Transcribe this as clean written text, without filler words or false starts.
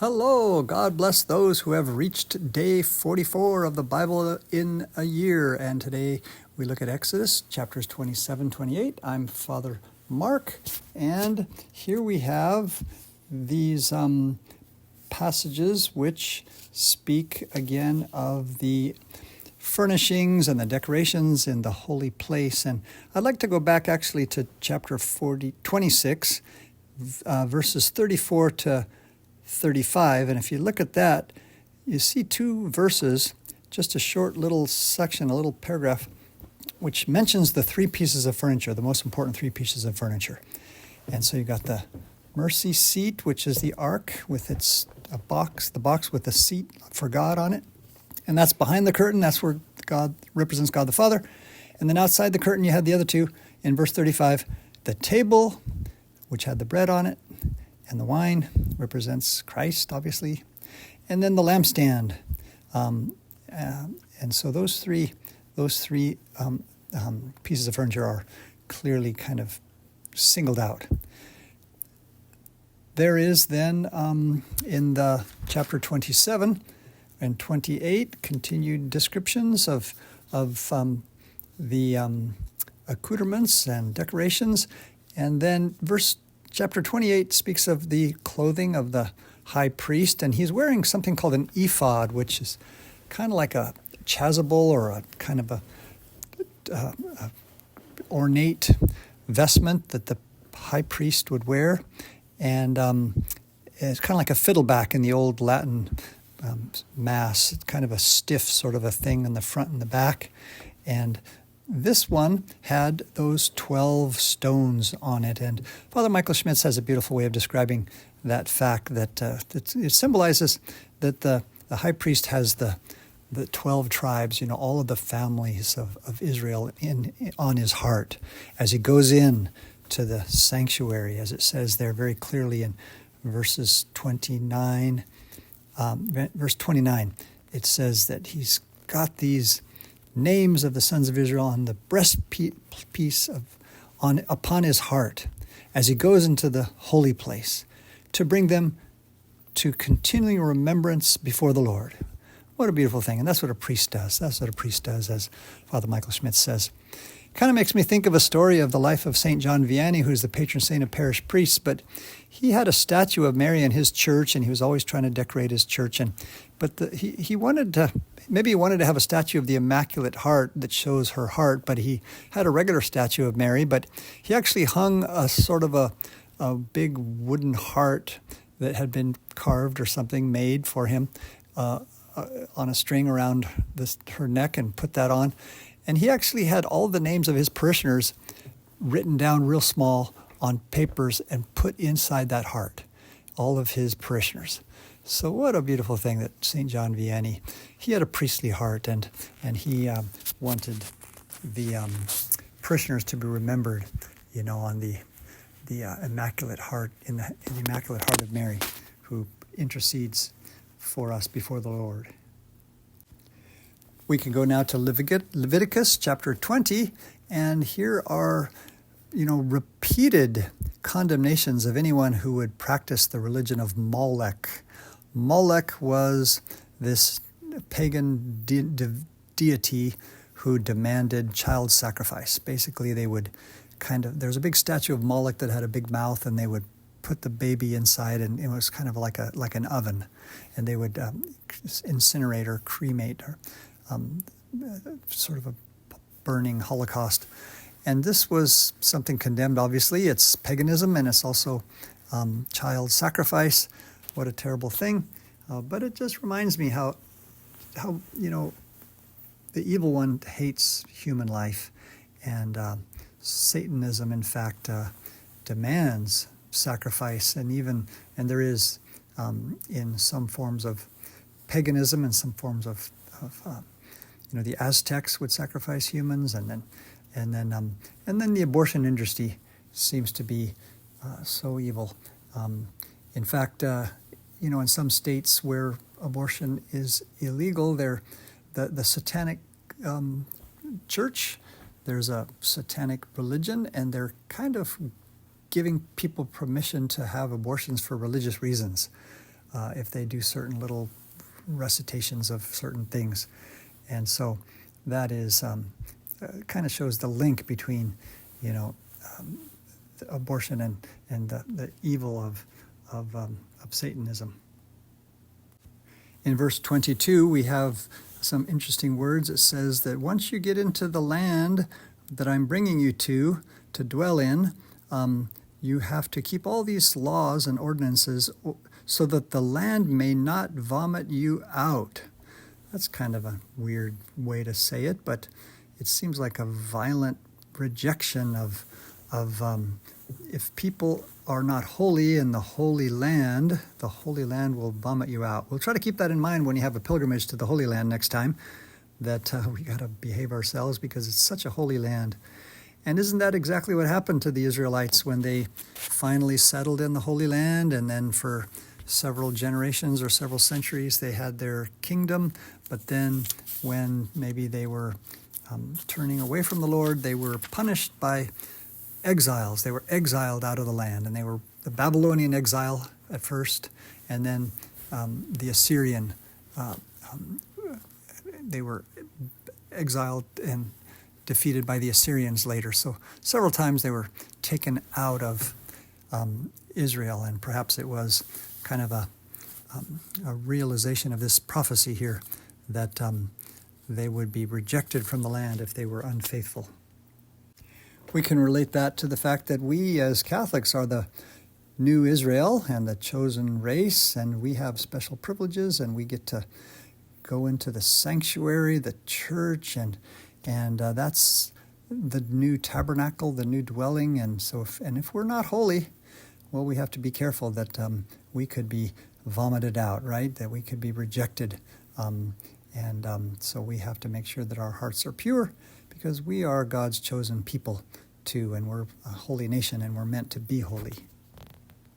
Hello, God bless those who have reached day 44 of the Bible in a year. And today we look at Exodus chapters 27, 28. I'm Father Mark, and here we have these passages which speak again of the furnishings and the decorations in the holy place. And I'd like to go back actually to chapter 26, verses 34 to 35, and if you look at that, you see two verses, just a short little section, a little paragraph, which mentions the three pieces of furniture, the most important three pieces of furniture. And so you got the mercy seat, which is the ark with its the box with the seat for God on it, and that's behind the curtain. That's where God represents God the Father. And then outside the curtain, you had the other two. In verse 35, the table, which had the bread on it, and the wine represents Christ, obviously, and then the lampstand. And so those three pieces of furniture are clearly kind of singled out. There is then in the chapter 27 and 28 continued descriptions of the accoutrements and decorations, and then Chapter 28 speaks of the clothing of the high priest, and he's wearing something called an ephod, which is kind of like a chasuble or a kind of a ornate vestment that the high priest would wear. And it's kind of like a fiddleback in the old Latin Mass. It's kind of a stiff sort of a thing in the front and the back. And this one had those 12 stones on it, and Father Michael Schmitz has a beautiful way of describing that fact that it symbolizes that the high priest has the 12 tribes, all of the families of Israel on his heart as he goes in to the sanctuary, as it says there very clearly in verse 29. It says that he's got these names of the sons of Israel on the breastpiece upon his heart as he goes into the holy place to bring them to continuing remembrance before the Lord. What a beautiful thing. And that's what a priest does. That's what a priest does, as Father Michael Schmitz says. Kind of makes me think of a story of the life of St. John Vianney, who's the patron saint of parish priests, but he had a statue of Mary in his church, and he was always trying to decorate his church. But he wanted to have a statue of the Immaculate Heart that shows her heart, but he had a regular statue of Mary, but he actually hung a sort of a big wooden heart that had been carved or something made for him on a string around her neck and put that on. And he actually had all the names of his parishioners written down real small on papers and put inside that heart, all of his parishioners. So what a beautiful thing that St. John Vianney, he had a priestly heart, and he wanted the parishioners to be remembered, on the Immaculate Heart, in the Immaculate Heart of Mary, who intercedes for us before the Lord. We can go now to Leviticus chapter 20, and here are, repeated condemnations of anyone who would practice the religion of Molech. Molech was this pagan deity who demanded child sacrifice. Basically, they would there's a big statue of Molech that had a big mouth, and they would put the baby inside, and it was kind of like an oven, and they would incinerate or cremate or sort of a burning holocaust. And this was something condemned, obviously. It's paganism, and it's also child sacrifice. What a terrible thing. But it just reminds me how the evil one hates human life. And Satanism, in fact, demands sacrifice. And there is in some forms of paganism and some forms of the Aztecs would sacrifice humans, and then the abortion industry seems to be so evil. In fact, in some states where abortion is illegal, the satanic church, there's a satanic religion, and they're kind of giving people permission to have abortions for religious reasons. if they do certain little recitations of certain things. And so that is kind of shows the link between, abortion and the evil of Satanism. In verse 22, we have some interesting words. It says that once you get into the land that I'm bringing you to dwell in, you have to keep all these laws and ordinances so that the land may not vomit you out. That's kind of a weird way to say it, but it seems like a violent rejection of if people are not holy in the Holy Land will vomit you out. We'll try to keep that in mind when you have a pilgrimage to the Holy Land next time, that we got to behave ourselves because it's such a holy land. And isn't that exactly what happened to the Israelites when they finally settled in the Holy Land, and then for several generations or several centuries they had their kingdom, but then when maybe they were turning away from the Lord, they were punished by exiles. They were exiled out of the land, and they were the Babylonian exile at first, and then the Assyrian. They were exiled and defeated by the Assyrians later. So several times they were taken out of Israel, and perhaps it was kind of a realization of this prophecy here that they would be rejected from the land if they were unfaithful. We can relate that to the fact that we as Catholics are the new Israel and the chosen race, and we have special privileges, and we get to go into the sanctuary, the church, and that's the new tabernacle, the new dwelling. And so, if we're not holy, well, we have to be careful that we could be vomited out, right? That we could be rejected, so we have to make sure that our hearts are pure, because we are God's chosen people too, and we're a holy nation, and we're meant to be holy.